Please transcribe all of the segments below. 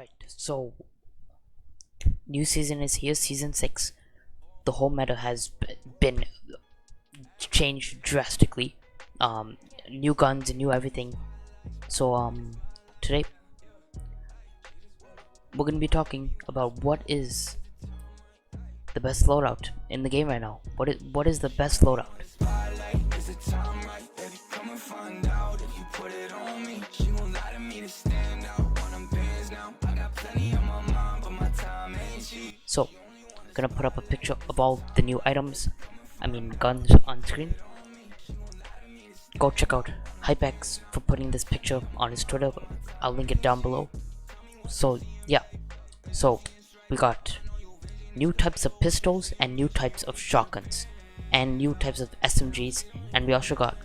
Alright, so new season is here, season 6. The whole meta has been changed drastically. New guns, new everything. So today we're gonna be talking about what is the best loadout in the game right now. What is the best loadout? So, I'm gonna put up a picture of all the new items, guns on screen. Go check out HypeX for putting this picture on his Twitter. I'll link it down below. So yeah, so we got new types of pistols and new types of shotguns and new types of SMGs, and we also got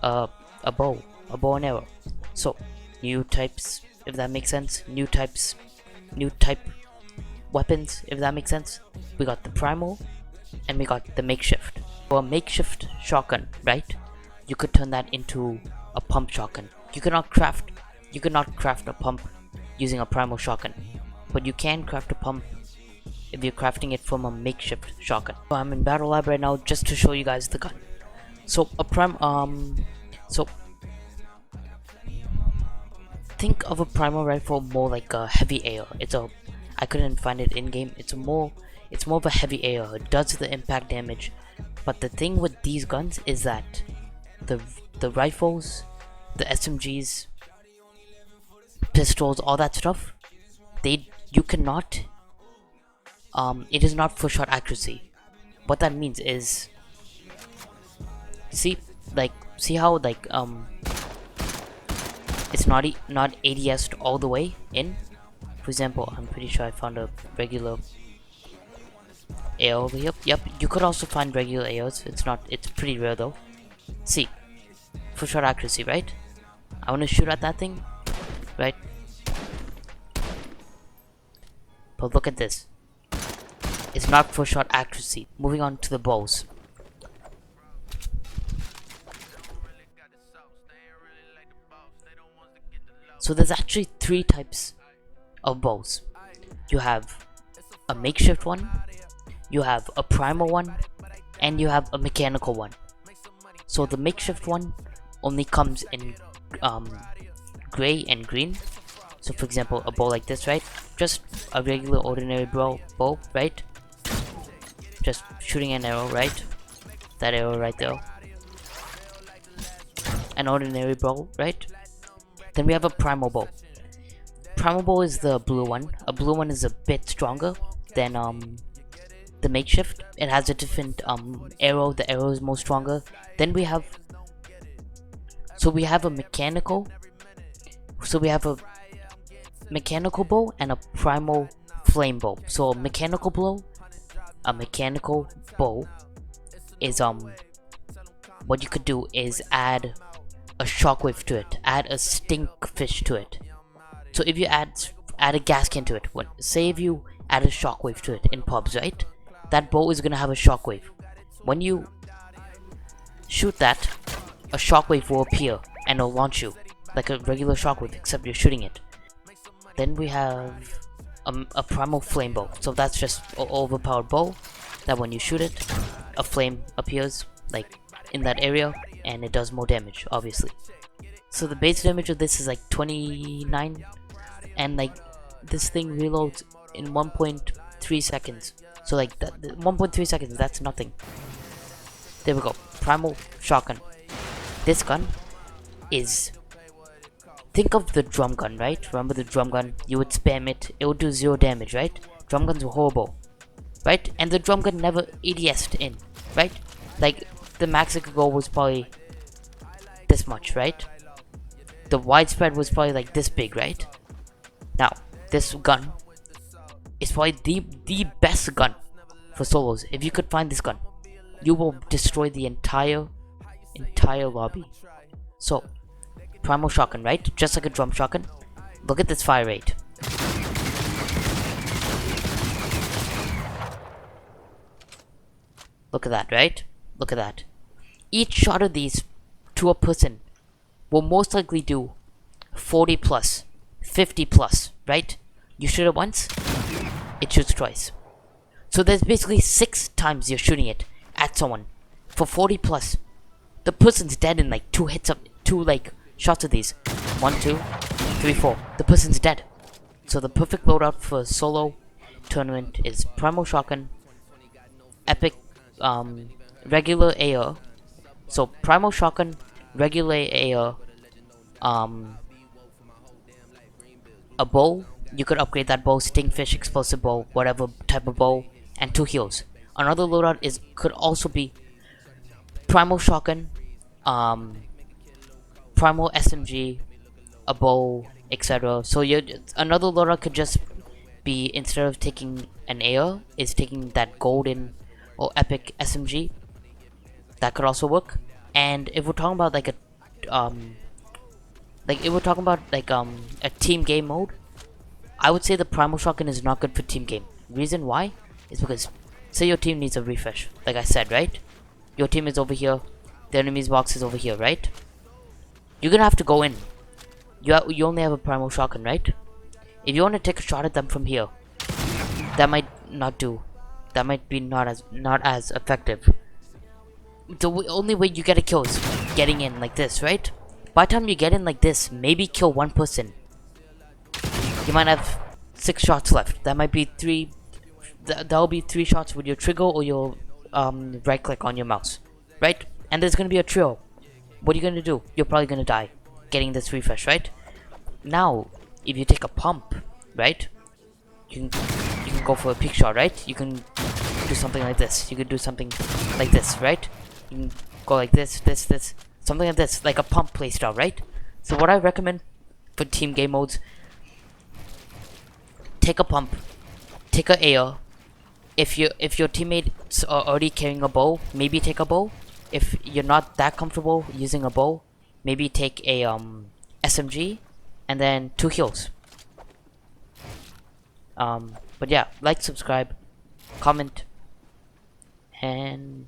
a bow and arrow. So new types, if that makes sense, new type weapons, if that makes sense. We got the primal and we got the makeshift. For a makeshift shotgun, right, you could turn that into a pump shotgun. You cannot craft a pump using a primal shotgun, but you can craft a pump if you're crafting it from a makeshift shotgun. So I'm in battle lab right now just to show you guys the gun. So think of a primal rifle more like a heavy AR. I couldn't find it in game. It's more of a heavy AR. It does the impact damage, but the thing with these guns is that the rifles, the SMGs, pistols, all that stuff, you cannot. It is not full shot accuracy. What that means is, see how it's not ADS all the way in. For example, I'm pretty sure I found a regular AR over here. Yep, you could also find regular ARs. It's pretty rare though. See, full shot accuracy, right? I want to shoot at that thing, right? But look at this. It's not full shot accuracy. Moving on to the bows. So there's actually 3 types of bows. You have a makeshift one, you have a primal one, and you have a mechanical one. So the makeshift one only comes in gray and green. So for example, a bow like this, right? Just a regular ordinary bow, right? Just shooting an arrow, right? That arrow right there. An ordinary bow, right? Then we have a primal bow. Primal bow is the blue one. A blue one is a bit stronger than the makeshift. It has a different arrow. The arrow is more stronger. Then we have a mechanical. So we have a mechanical bow and a primal flame bow. So a mechanical bow is what you could do is add a shockwave to it, add a stink fish to it. So if you add a gas can to it, say if you add a shockwave to it in pubs, right? That bow is gonna have a shockwave. When you shoot that, a shockwave will appear and it'll launch you like a regular shockwave, except you're shooting it. Then we have a primal flame bow. So that's just an overpowered bow that when you shoot it, a flame appears like in that area and it does more damage, obviously. So the base damage of this is like 29, and this thing reloads in 1.3 seconds. So like that 1.3 seconds, that's nothing. There we go. Primal shotgun. This gun is, think of the drum gun, right? Remember the drum gun? You would spam it, it would do 0 damage, right? Drum guns were horrible, right? And the drum gun never ADS'd in, right? Like the max it could go was probably this much, right? The widespread was probably like this big, right? Now this gun is probably the best gun for solos. If you could find this gun, you will destroy the entire lobby. So primal shotgun, right? Just like a drum shotgun. Look at this fire rate. Look at that, right? Look at that. Each shot of these to a person will most likely do 40 plus, 50 plus right? You shoot it once, it shoots twice. So there's basically 6 times you're shooting it at someone for 40 plus. The person's dead in like 2 hits of 2 like shots of these. 1, 2, 3, 4. The person's dead. So the perfect loadout for solo tournament is Primal Shotgun, Epic, regular AR. So Primal Shotgun, regular AR, a bow. You could upgrade that bow, Stingfish, explosive bow, whatever type of bow, and 2 heals. Another loadout could also be Primal Shotgun, Primal SMG, a bow, etc. So another loadout could just be, instead of taking an AR, is taking that golden or epic SMG. That could also work. And if we're talking about like a team game mode, I would say the Primal Shotgun is not good for team game. Reason why is because, say your team needs a refresh, like I said, right? Your team is over here, the enemy's box is over here, right? You're gonna have to go in. You only have a Primal Shotgun, right? If you want to take a shot at them from here, that might not do. That might be not as effective. The only way you get a kill is getting in like this, right? By the time you get in like this, maybe kill one person, you might have 6 shots left. That might be 3. That'll be 3 shots with your trigger or your right click on your mouse, right? And there's gonna be a trio. What are you gonna do? You're probably gonna die getting this refresh, right? Now, if you take a pump, right? You can go for a peek shot, right? You can do something like this. You could do something like this, right? You can go like this, something like this, like a pump playstyle, right? So what I recommend for team game modes: take a pump, take a AR. If your teammates are already carrying a bow, maybe take a bow. If you're not that comfortable using a bow, maybe take a SMG, and then 2 heals. But yeah, like, subscribe, comment, and